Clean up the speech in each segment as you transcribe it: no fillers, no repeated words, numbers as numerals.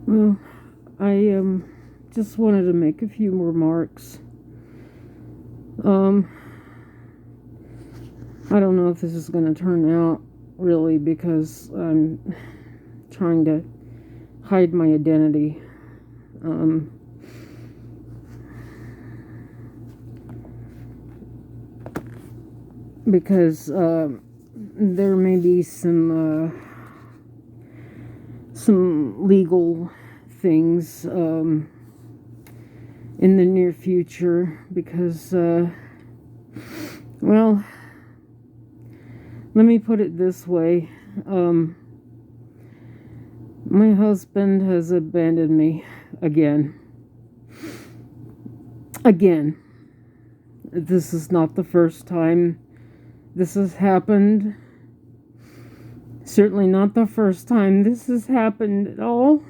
Well, I just wanted to make a few remarks. Um, I don't know if this is going to turn out really because I'm trying to hide my identity. Um, because there may be some legal things in the near future because well, let me put it this way. My husband has abandoned me again. Again. This is not the first time this has happened. Certainly not the first time this has happened at all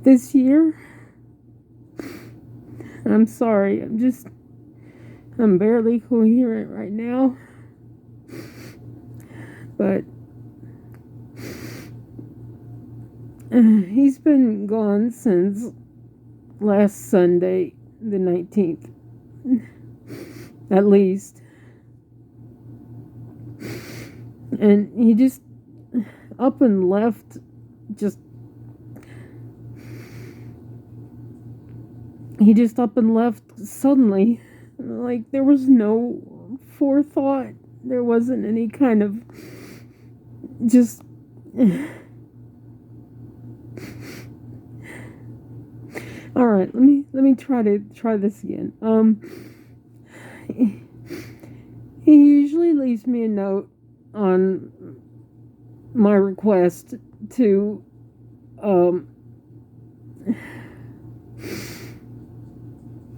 this year. I'm sorry, I'm barely coherent right now. But he's been gone since last Sunday, the 19th, at least. And he just up and left, just he just up and left suddenly. Like there was no forethought. There wasn't any kind of just all right, let me try this again. He usually leaves me a note on my request to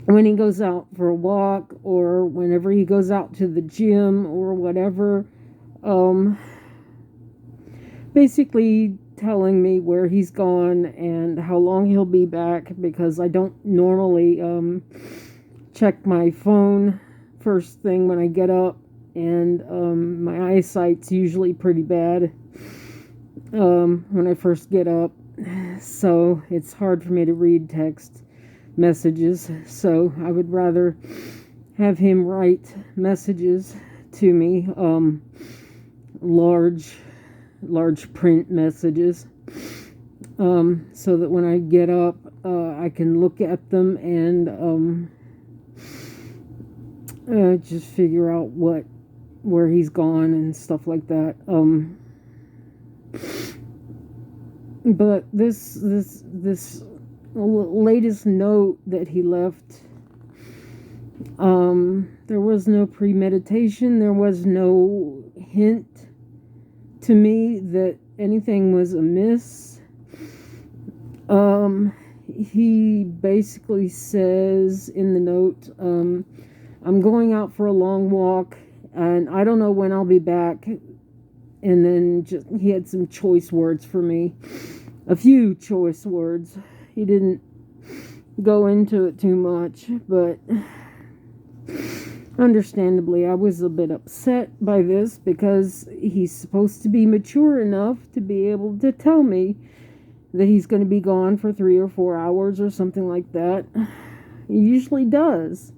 when he goes out for a walk or whenever he goes out to the gym or whatever, basically telling me where he's gone and how long he'll be back, because I don't normally check my phone first thing when I get up, and my eyesight's usually pretty bad when I first get up, so it's hard for me to read text messages. So I would rather have him write messages to me, large print messages, so that when I get up, I can look at them and just figure out where he's gone and stuff like that. But this latest note that he left, there was no premeditation. There was no hint to me that anything was amiss. He basically says in the note, I'm going out for a long walk and I don't know when I'll be back. And then he had some choice words for me. A few choice words. He didn't go into it too much, but understandably, I was a bit upset by this because he's supposed to be mature enough to be able to tell me that he's going to be gone for 3 or 4 hours or something like that. He usually does.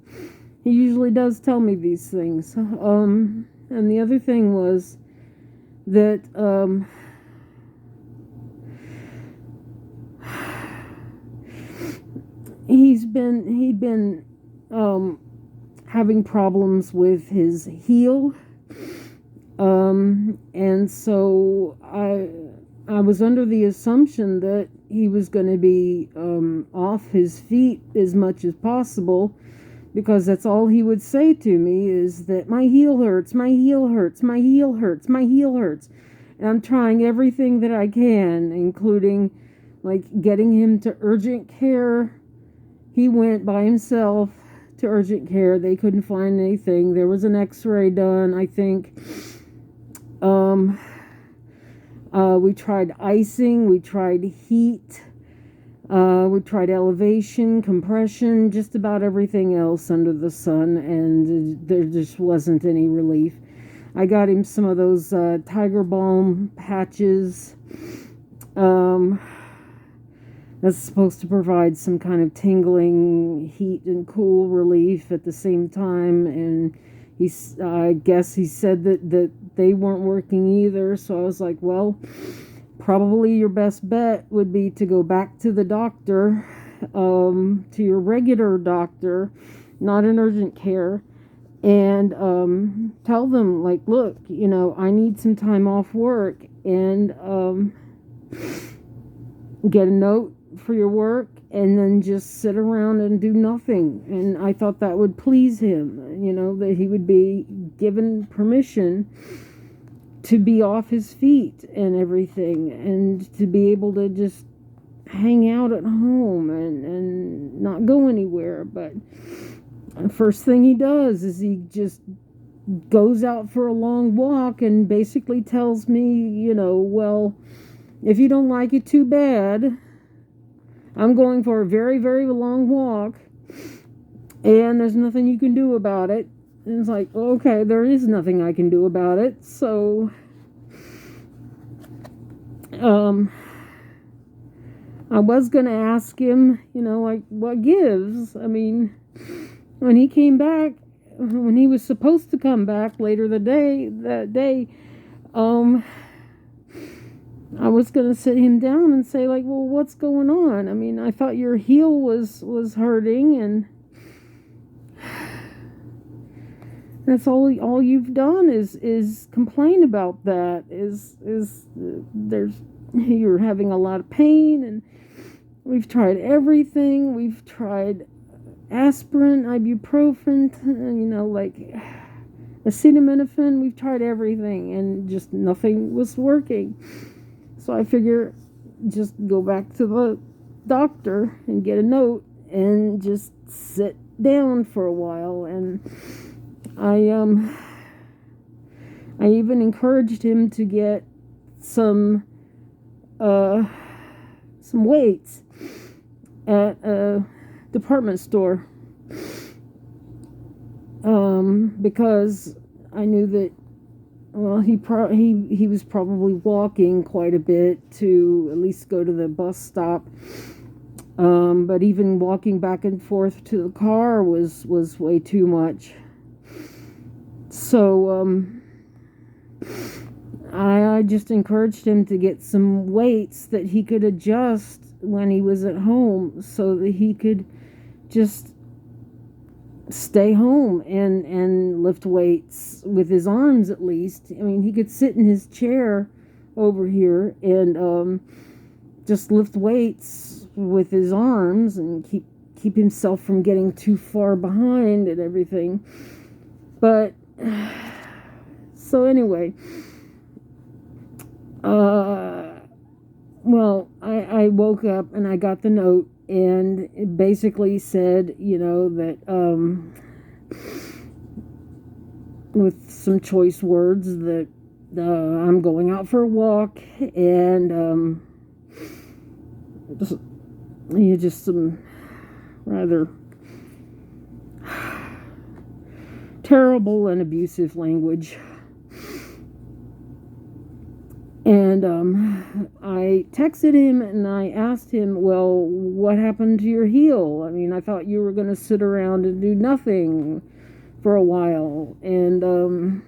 He usually does tell me these things. And the other thing was that he'd been having problems with his heel, and so I was under the assumption that he was going to be off his feet as much as possible, because that's all he would say to me is that my heel hurts, my heel hurts, my heel hurts, my heel hurts. And I'm trying everything that I can, including like getting him to urgent care. He went by himself to urgent care. They couldn't find anything. There was an x-ray done, I think. We tried icing, we tried heat, we tried elevation, compression, just about everything else under the sun, and there just wasn't any relief. I got him some of those Tiger Balm patches. that's supposed to provide some kind of tingling, heat and cool relief at the same time. And I guess he said that they weren't working either. So I was like, well, probably your best bet would be to go back to the doctor, to your regular doctor, not an urgent care, and tell them, like, look, I need some time off work, and get a note for your work, and then just sit around and do nothing. And I thought that would please him, that he would be given permission to be off his feet and everything, and to be able to just hang out at home and not go anywhere. But the first thing he does is he just goes out for a long walk and basically tells me, well, if you don't like it too bad, I'm going for a very, very long walk, and there's nothing you can do about it. And it's like, okay, there is nothing I can do about it. So, I was going to ask him, like, what gives? I mean, when he came back, when he was supposed to come back later that day, I was going to sit him down and say, like, well, what's going on? I mean, I thought your heel was hurting, and that's all you've done is complain about that. You're having a lot of pain, and we've tried everything. We've tried aspirin, ibuprofen, like acetaminophen. We've tried everything, and just nothing was working. So I figure just go back to the doctor and get a note and just sit down for a while. And I even encouraged him to get some weights at a department store, because I knew that, well, he was probably walking quite a bit to at least go to the bus stop, but even walking back and forth to the car was way too much. So I just encouraged him to get some weights that he could adjust when he was at home, so that he could just stay home and lift weights with his arms, at least. I mean, he could sit in his chair over here and just lift weights with his arms and keep himself from getting too far behind and everything. But so anyway, well, I woke up and I got the note, and it basically said, that with some choice words, that I'm going out for a walk, and just some rather terrible and abusive language. And I texted him and I asked him, well, what happened to your heel? I mean, I thought you were going to sit around and do nothing for a while. And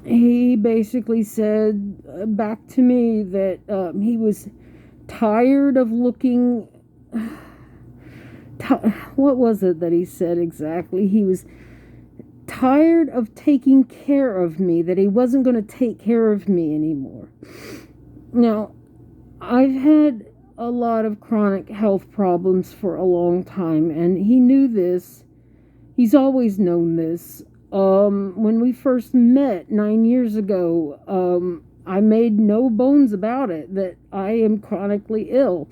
he basically said back to me that he was tired of looking... What was it that he said exactly? He was tired of taking care of me, that he wasn't going to take care of me anymore. Now, I've had a lot of chronic health problems for a long time, and he knew this. He's always known this. When we first met 9 years ago, I made no bones about it, that I am chronically ill,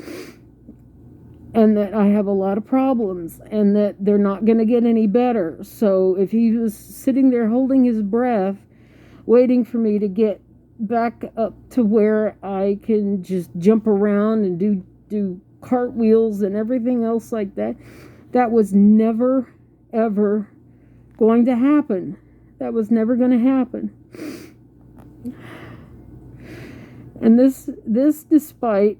and that I have a lot of problems, and that they're not going to get any better. So if he was sitting there holding his breath, waiting for me to get back up to where I can just jump around and do cartwheels and everything else like that, that was never, ever going to happen. That was never going to happen. And this despite...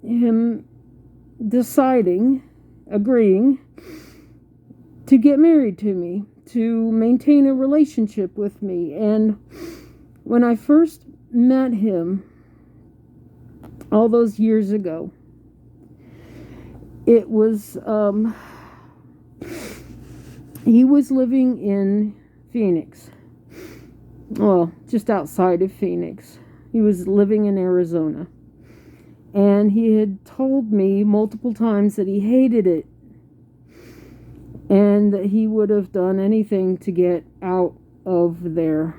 him agreeing to get married to me, to maintain a relationship with me. And when I first met him all those years ago, it was, he was living in Phoenix. Well, just outside of Phoenix. He was living in Arizona. And he had told me multiple times that he hated it, and that he would have done anything to get out of there.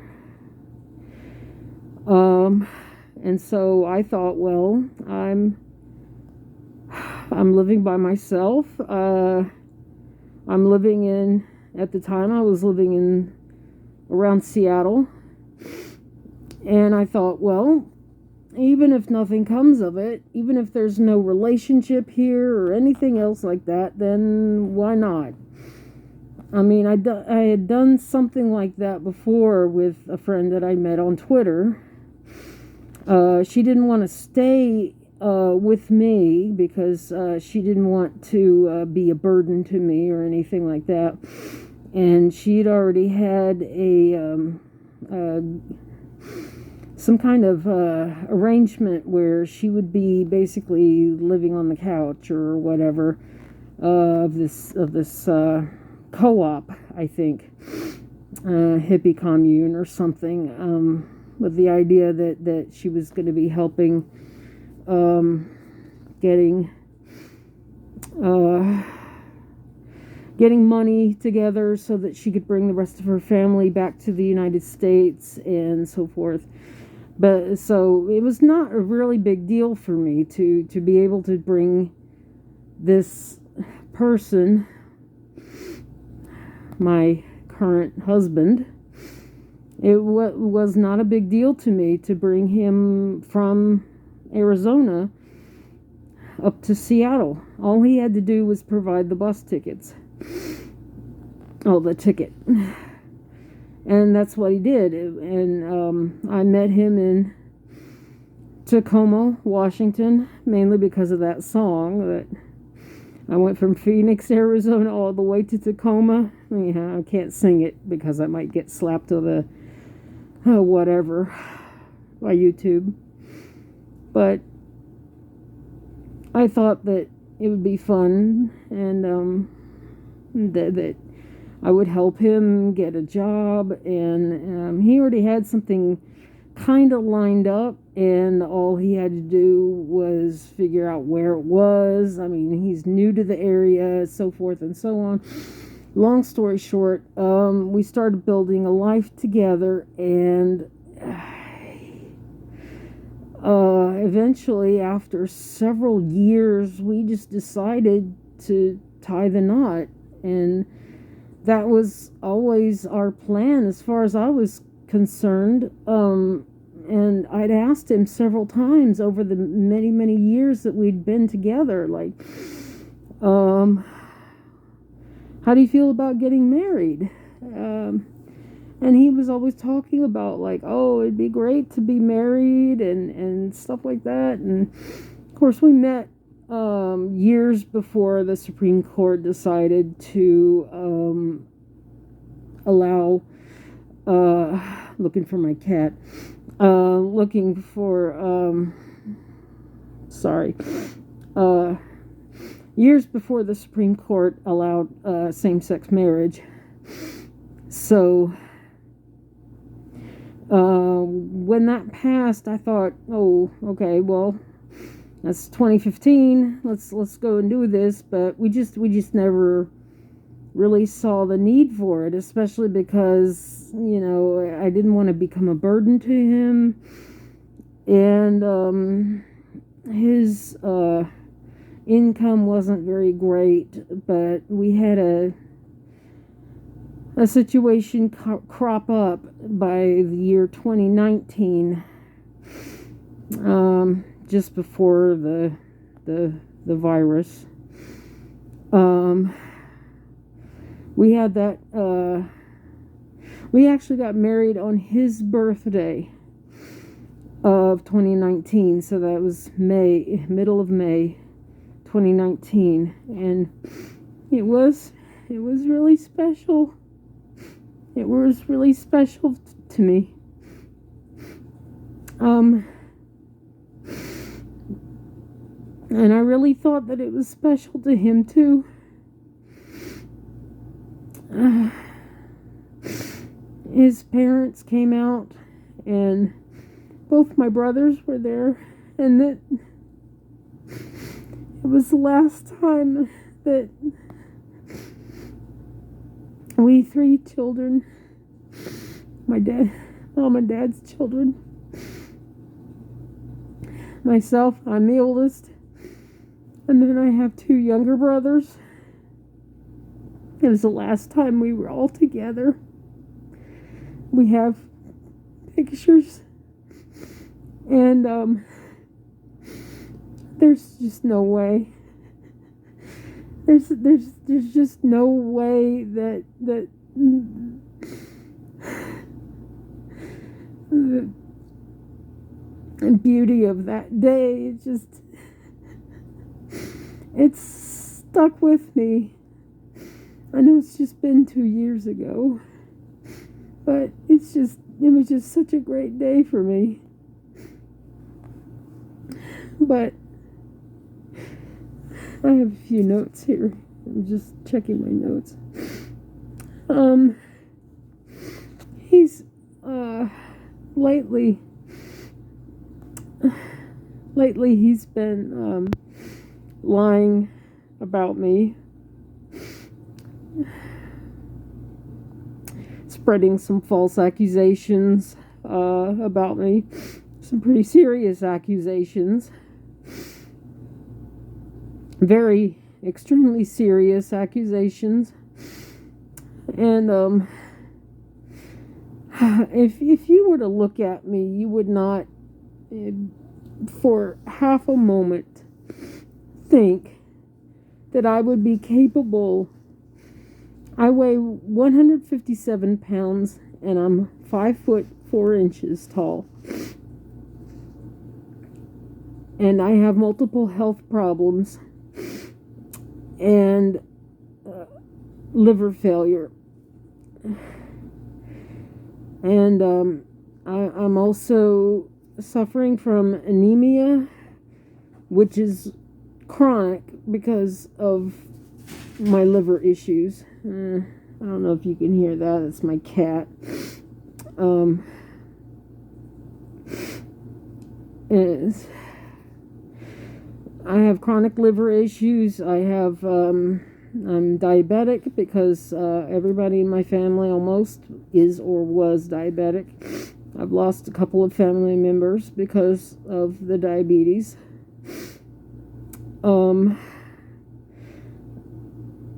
And so I thought, well, I'm living by myself. I'm living in, at the time I was living in around Seattle. And I thought, well, even if nothing comes of it, even if there's no relationship here or anything else like that, then why not? I mean, I had done something like that before with a friend that I met on Twitter. She didn't want to stay with me because she didn't want to be a burden to me or anything like that. And she'd already had some kind of arrangement where she would be basically living on the couch or whatever of this co-op, I think, hippie commune or something, with the idea that she was going to be helping getting money together so that she could bring the rest of her family back to the United States and so forth. But so it was not a really big deal for me to be able to bring this person, my current husband. It was not a big deal to me to bring him from Arizona up to Seattle. All he had to do was provide the bus tickets. Oh, the ticket. And that's what he did. And I met him in Tacoma, Washington, mainly because of that song. That I went from Phoenix, Arizona, all the way to Tacoma. Yeah, I can't sing it because I might get slapped with a whatever by YouTube. But I thought that it would be fun, and that I would help him get a job, and he already had something kind of lined up, and all he had to do was figure out where it was. I mean, he's new to the area, so forth and so on. Long story short, we started building a life together, and eventually, after several years, we just decided to tie the knot, and that was always our plan as far as I was concerned. And I'd asked him several times over the many, many years that we'd been together, like, how do you feel about getting married? And he was always talking about, like, oh, it'd be great to be married and stuff like that. And of course, we met years before the Supreme Court decided to allow, looking for my cat, years before the Supreme Court allowed same-sex marriage. So when that passed, I thought, oh, okay, well, that's 2015. Let's go and do this. But we just never really saw the need for it, especially because, you know, I didn't want to become a burden to him, and his income wasn't very great. But we had a situation crop up by the year 2019, just before the virus. We had that, we actually got married on his birthday. of 2019. So that was middle of May 2019. And it was really special. It was really special to me. And I really thought that it was special to him too. His parents came out, and both my brothers were there, and that it was the last time that we three children, mom and dad's children, myself, I'm the oldest, and then I have two younger brothers. It was the last time we were all together. We have pictures, and there's just no way. There's just no way that the beauty of that day, it's stuck with me. I know it's just been 2 years ago, but it was just such a great day for me. But I have a few notes here. I'm just checking my notes. He's lately he's been lying about me, spreading some false accusations about me, some pretty serious accusations, very extremely serious accusations. And if you were to look at me, you would not for half a moment think that I would be capable. I weigh 157 pounds, and I'm 5 foot 4 inches tall. And I have multiple health problems and liver failure. And I'm also suffering from anemia, which is chronic because of my liver issues. I don't know if you can hear that. It's my cat. I have chronic liver issues. I'm diabetic because everybody in my family almost is or was diabetic. I've lost a couple of family members because of the diabetes.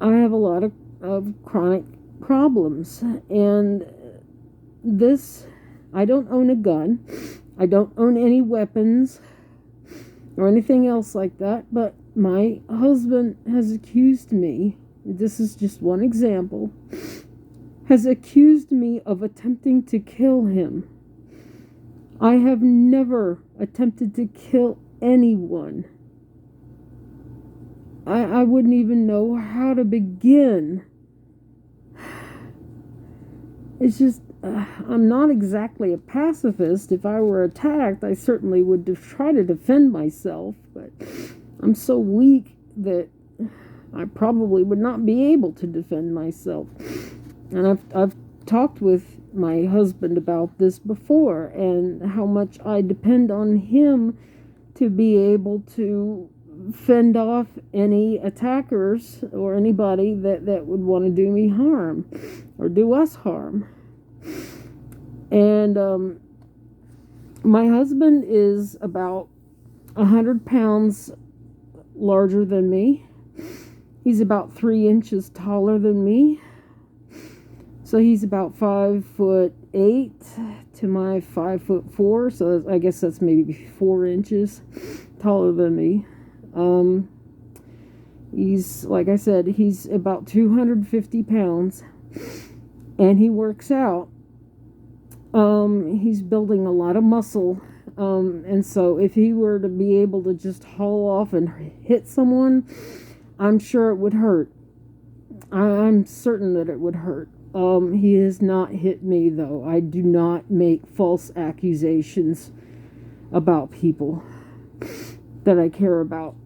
I have a lot of chronic problems, and I don't own a gun. I don't own any weapons or anything else like that, but my husband has accused me, this is just one example, has accused me of attempting to kill him. I have never attempted to kill anyone. I wouldn't even know how to begin. It's just, I'm not exactly a pacifist. If I were attacked, I certainly would try to defend myself, but I'm so weak that I probably would not be able to defend myself. And I've talked with my husband about this before, and how much I depend on him to be able to fend off any attackers or anybody that would want to do me harm or do us harm. And my husband is about 100 pounds larger than me. He's about 3 inches taller than me. So he's about 5'8" to my 5'4", so I guess that's maybe 4 inches taller than me. He's, like I said, he's about 250 pounds, and he works out. He's building a lot of muscle. And so if he were to be able to just haul off and hit someone, I'm sure it would hurt. I'm certain that it would hurt. He has not hit me, though. I do not make false accusations about people that I care about.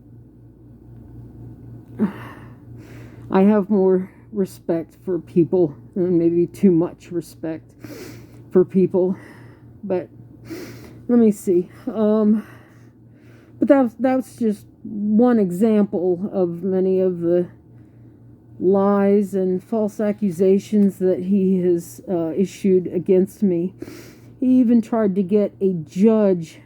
I have more respect for people, and maybe too much respect for people. But let me see. But that's just one example of many of the lies and false accusations that he has issued against me. He even tried to get a judge,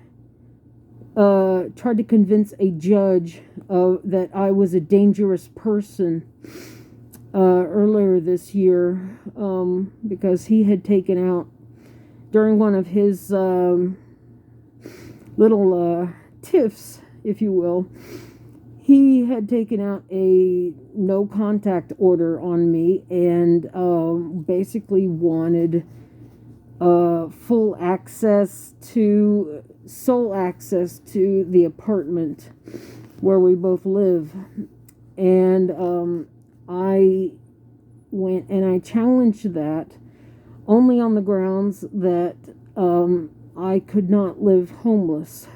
tried to convince a judge that I was a dangerous person earlier this year, because he had taken out, during one of his little tiffs, if you will, he had taken out a no contact order on me and basically wanted sole access to the apartment where we both live. And I went and I challenged that only on the grounds that I could not live homeless.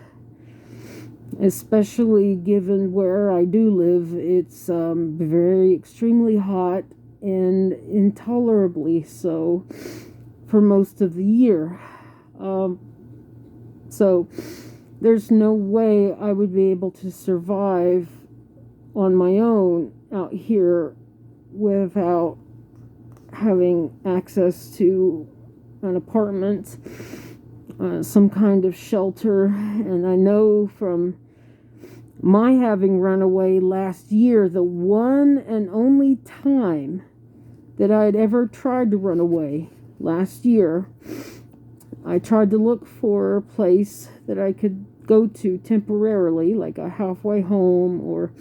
Especially given where I do live, it's very extremely hot and intolerably so for most of the year. So there's no way I would be able to survive on my own out here without having access to an apartment, some kind of shelter. And I know from my having run away last year, the one and only time that I'd ever tried to run away last year, I tried to look for a place that I could go to temporarily, like a halfway home or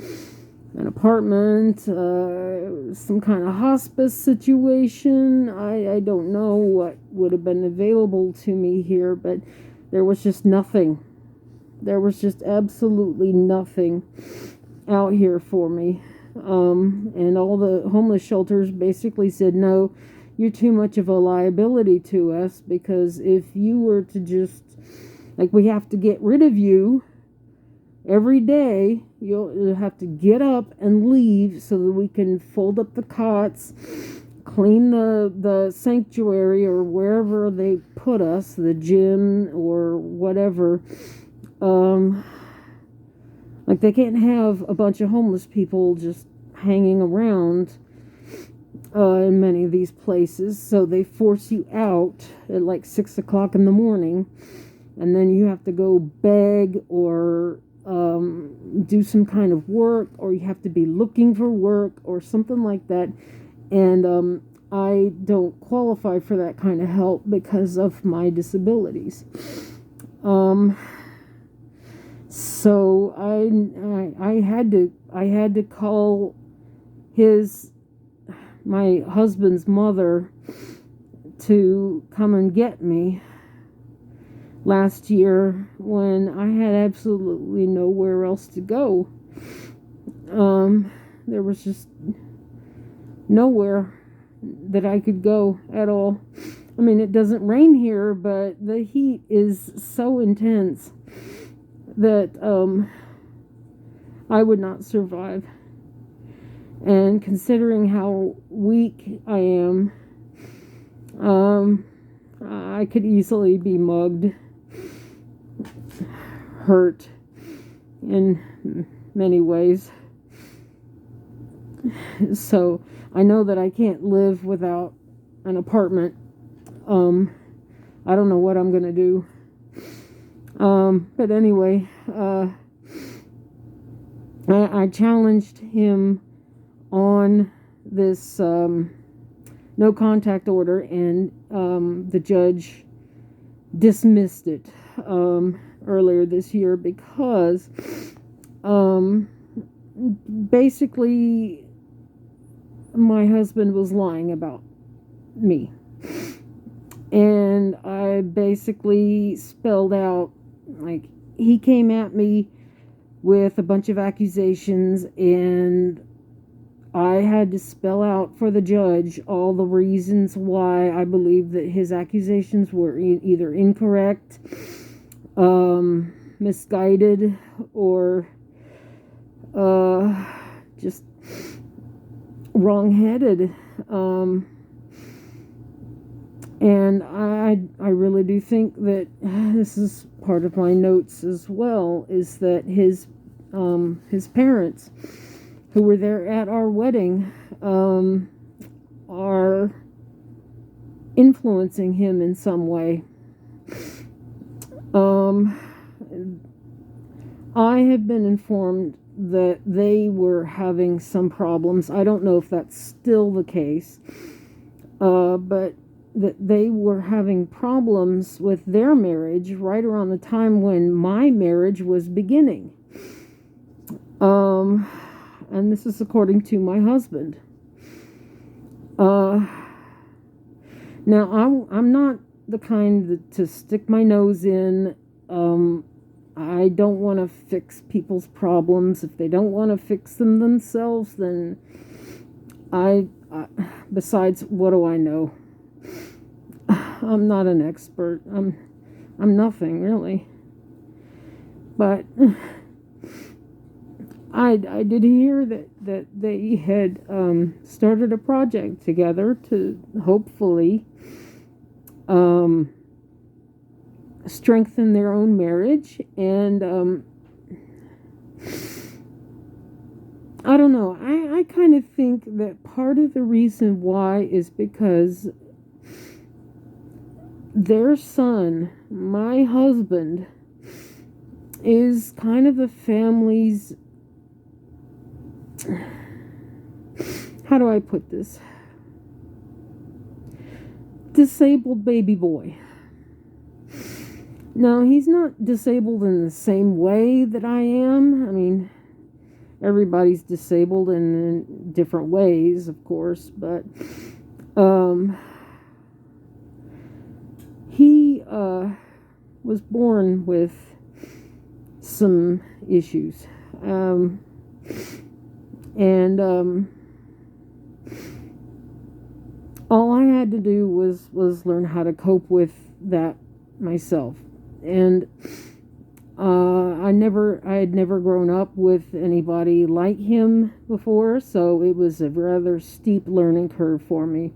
an apartment, some kind of hospice situation. I don't know what would have been available to me here, but there was just nothing. There was just absolutely nothing out here for me. And all the homeless shelters basically said, no, you're too much of a liability to us, because if you were to just, like, we have to get rid of you every day, you'll have to get up and leave so that we can fold up the cots, clean the sanctuary or wherever they put us, the gym or whatever. Like, they can't have a bunch of homeless people just hanging around in many of these places, so they force you out at like 6 o'clock in the morning, and then you have to go beg or do some kind of work, or you have to be looking for work or something like that. And I don't qualify for that kind of help because of my disabilities. So I had to call my husband's mother to come and get me last year when I had absolutely nowhere else to go. There was just nowhere that I could go at all. I mean, it doesn't rain here, but the heat is so intense that I would not survive. And considering how weak I am, I could easily be mugged, hurt in many ways. So I know that I can't live without an apartment. I don't know what I'm going to do. But anyway, I challenged him on this no contact order, and the judge dismissed it earlier this year because basically my husband was lying about me. And I basically spelled out Like, he came at me with a bunch of accusations, and I had to spell out for the judge all the reasons why I believe that his accusations were either incorrect, misguided, or just wrong-headed. And I really do think that this is part of my notes as well, is that his parents, who were there at our wedding, are influencing him in some way. I have been informed that they were having some problems. I don't know if that's still the case, but that they were having problems with their marriage right around the time when my marriage was beginning. And this is according to my husband. Now, I'm not the kind to stick my nose in. I don't want to fix people's problems. If they don't want to fix them themselves, then besides, what do I know? I'm not an expert. I'm nothing, really. But I did hear that they had started a project together to hopefully strengthen their own marriage. And I don't know. I kind of think that part of the reason why is because their son, my husband, is kind of the family's, how do I put this? Disabled baby boy. Now, he's not disabled in the same way that I am. I mean, everybody's disabled in different ways, of course, but he was born with some issues. And all I had to do was learn how to cope with that myself. And I had never grown up with anybody like him before, so it was a rather steep learning curve for me.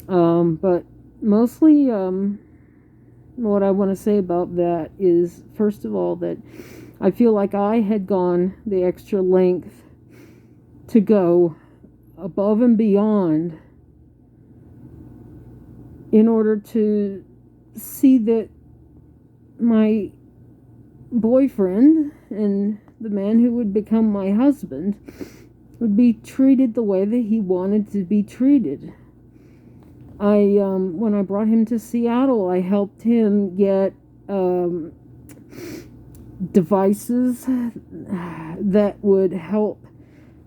But mostly, what I want to say about that is, first of all, that I feel like I had gone the extra length to go above and beyond in order to see that my boyfriend and the man who would become my husband would be treated the way that he wanted to be treated. When I brought him to Seattle, I helped him get devices that would help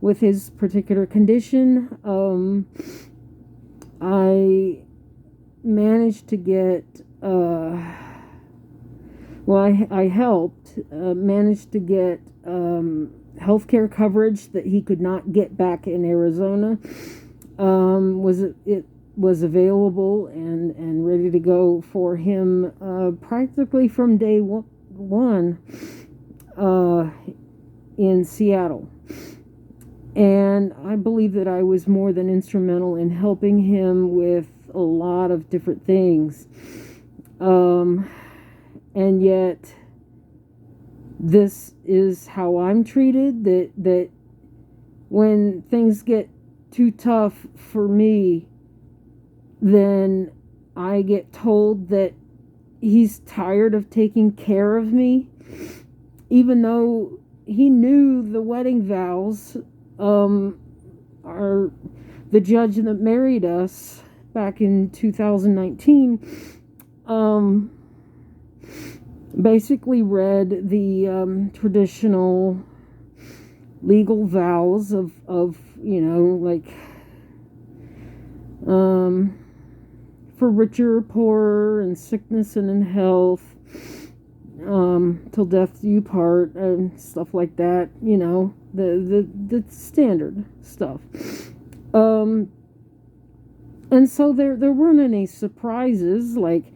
with his particular condition. I managed to get, I helped manage to get healthcare coverage that he could not get back in Arizona. It was available and ready to go for him practically from day one in Seattle. And I believe that I was more than instrumental in helping him with a lot of different things. And yet, this is how I'm treated, that when things get too tough for me, then I get told that he's tired of taking care of me, even though he knew the wedding vows. The judge that married us back in 2019 basically read the traditional legal vows of like for richer or poorer, in sickness and in health, till death do you part, and stuff like that. The standard stuff. And so there weren't any surprises. Like,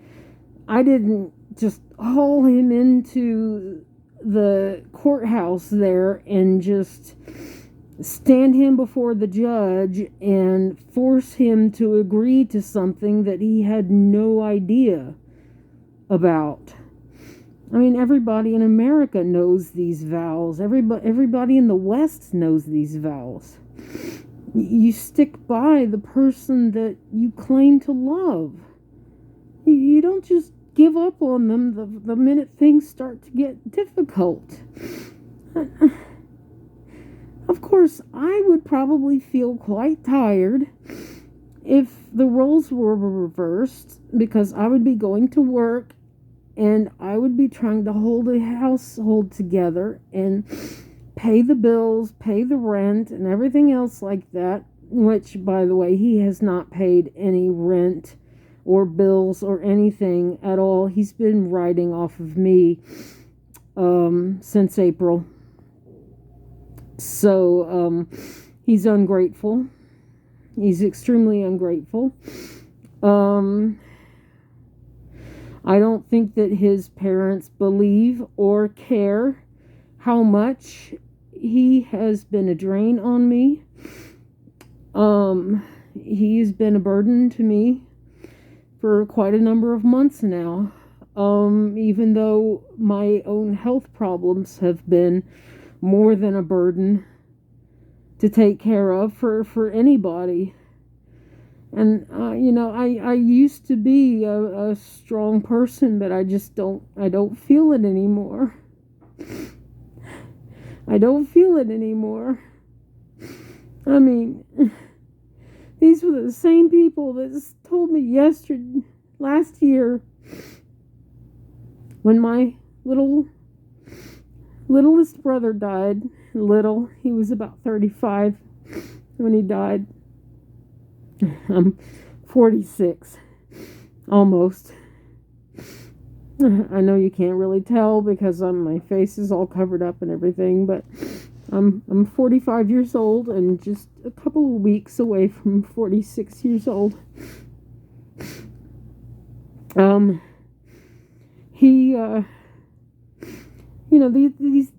I didn't just haul him into the courthouse there and just stand him before the judge and force him to agree to something that he had no idea about. I mean, everybody in America knows these vows. Everybody in the West knows these vows. You stick by the person that you claim to love. You don't just give up on them the minute things start to get difficult. Of course, I would probably feel quite tired if the roles were reversed, because I would be going to work and I would be trying to hold a household together and pay the bills, pay the rent, and everything else like that, which, by the way, he has not paid any rent or bills or anything at all. He's been riding off of me since April. So he's ungrateful. He's extremely ungrateful. I don't think that his parents believe or care how much he has been a drain on me. He's been a burden to me for quite a number of months now. Even though my own health problems have been more than a burden to take care of for anybody. And, I used to be a strong person, but I don't feel it anymore. I don't feel it anymore. I mean, these were the same people that told me last year, when my littlest brother died. He was about 35 when he died. I'm 46, almost. I know you can't really tell because my face is all covered up and everything, but I'm 45 years old and just a couple of weeks away from 46 years old. These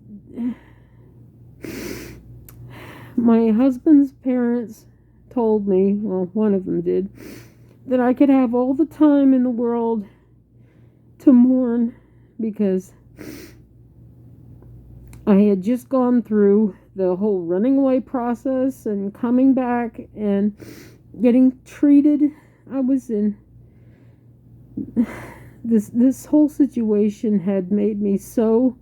my husband's parents told me, well, one of them did, that I could have all the time in the world to mourn, because I had just gone through the whole running away process and coming back and getting treated. I was in this whole situation had made me so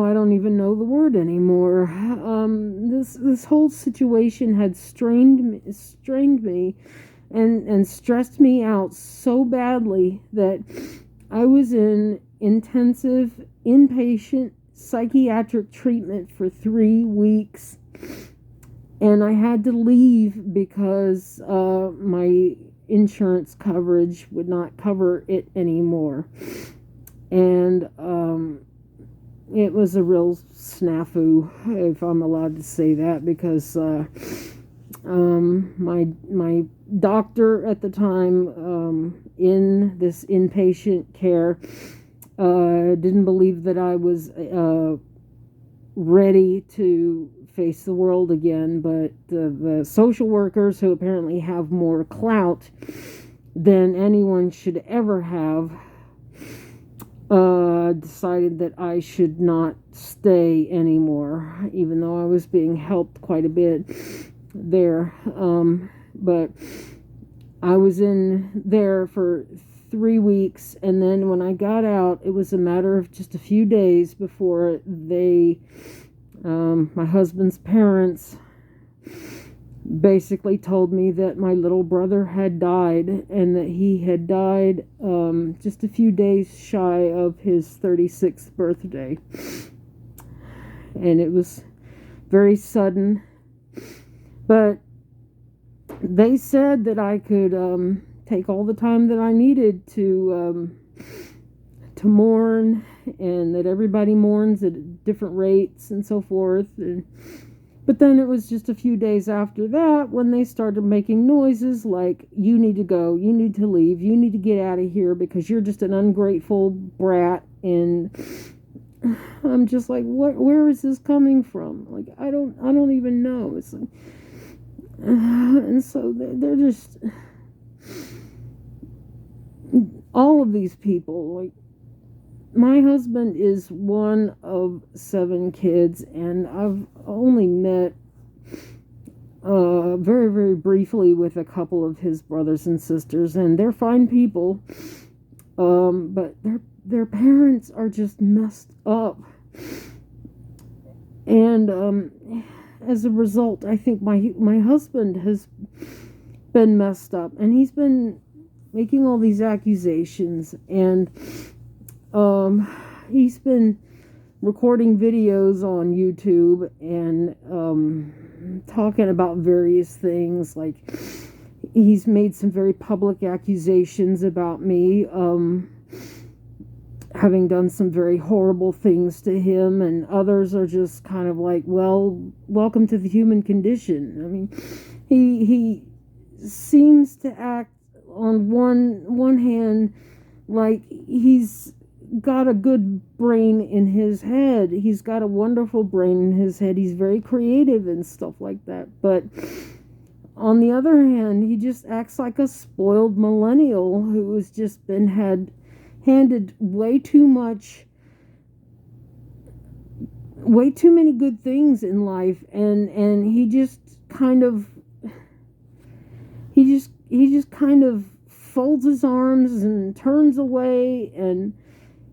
I don't even know the word anymore. This whole situation had strained me and stressed me out so badly that I was in intensive inpatient psychiatric treatment for 3 weeks, and I had to leave because my insurance coverage would not cover it anymore. And it was a real snafu, if I'm allowed to say that, because my doctor at the time in this inpatient care didn't believe that I was ready to face the world again, but the social workers, who apparently have more clout than anyone should ever have, decided that I should not stay anymore, even though I was being helped quite a bit there. But I was in there for 3 weeks, and then when I got out, it was a matter of just a few days before my husband's parents basically told me that my little brother had died, and that he had died just a few days shy of his 36th birthday. And it was very sudden, but they said that I could take all the time that I needed to mourn, and that everybody mourns at different rates and so forth. But then it was just a few days after that when they started making noises like, you need to go, you need to leave, you need to get out of here because you're just an ungrateful brat. And I'm just like, where is this coming from? Like, I don't even know. It's like, and so they're just, all of these people, like, my husband is one of 7 kids, and I've only met very, very briefly with a couple of his brothers and sisters, and they're fine people, but their parents are just messed up. And as a result, I think my husband has been messed up, and he's been making all these accusations, and he's been recording videos on YouTube and talking about various things. Like, he's made some very public accusations about me having done some very horrible things to him, and others are just kind of like, well, welcome to the human condition. I mean, he seems to act on one hand like he's got a good brain in his head. He's got a wonderful brain in his head. He's very creative and stuff like that. But on the other hand, he just acts like a spoiled millennial who has just been handed way too many good things in life, and he just kind of folds his arms and turns away, and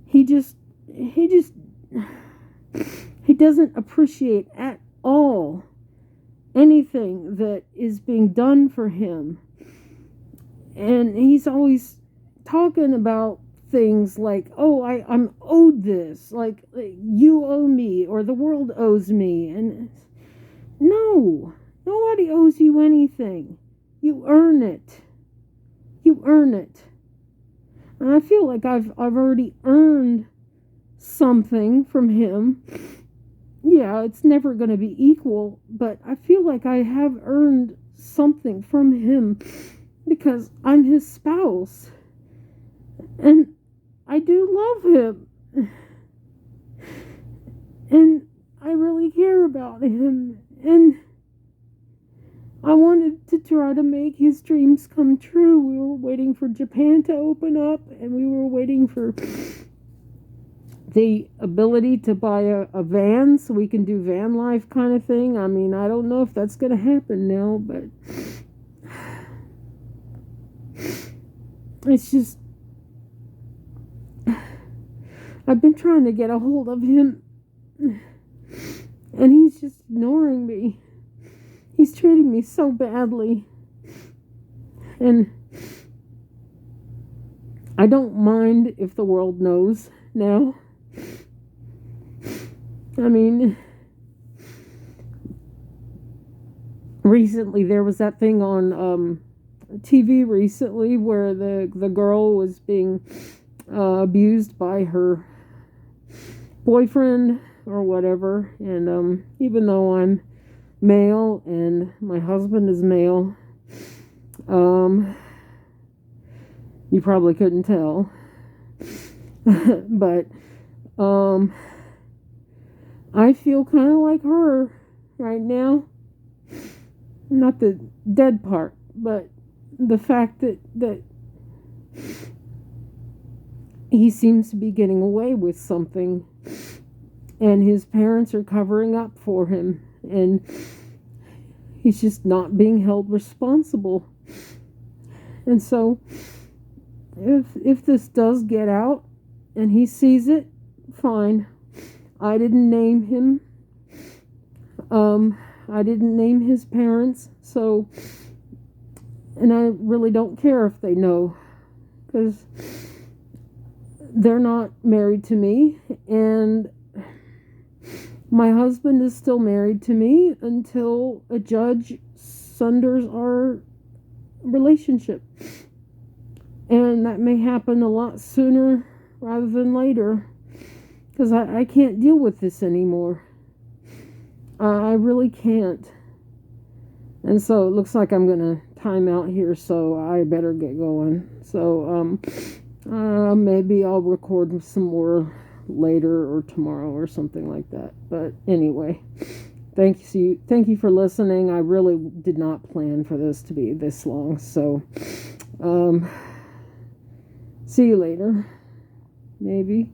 he doesn't appreciate at all anything that is being done for him. And he's always talking about things like, oh, I'm owed this, like you owe me, or the world owes me. And no, nobody owes you anything. You earn it. You earn it. And I feel like I've already earned something from him. Yeah, it's never going to be equal, but I feel like I have earned something from him because I'm his spouse. And I do love him. And I really care about him. And I wanted to try to make his dreams come true. We were waiting for Japan to open up, and we were waiting for the ability to buy a van so we can do van life kind of thing. I mean, I don't know if that's going to happen now, but it's just, I've been trying to get a hold of him, and he's just ignoring me. He's treating me so badly. And I don't mind if the world knows now. I mean, recently there was that thing on TV recently where the girl was being abused by her boyfriend or whatever. And even though I'm male and my husband is male, you probably couldn't tell, but I feel kind of like her right now. Not the dead part, but the fact that he seems to be getting away with something, and his parents are covering up for him, and he's just not being held responsible. And so if this does get out and he sees it, fine. I didn't name him. I didn't name his parents, so, and I really don't care if they know, because they're not married to me, and my husband is still married to me until a judge sunders our relationship. And that may happen a lot sooner rather than later. Because I can't deal with this anymore. I really can't. And so it looks like I'm going to time out here, so I better get going. So maybe I'll record some more later or tomorrow or something like that. But anyway, thank you for listening. I really did not plan for this to be this long. So see you later. Maybe.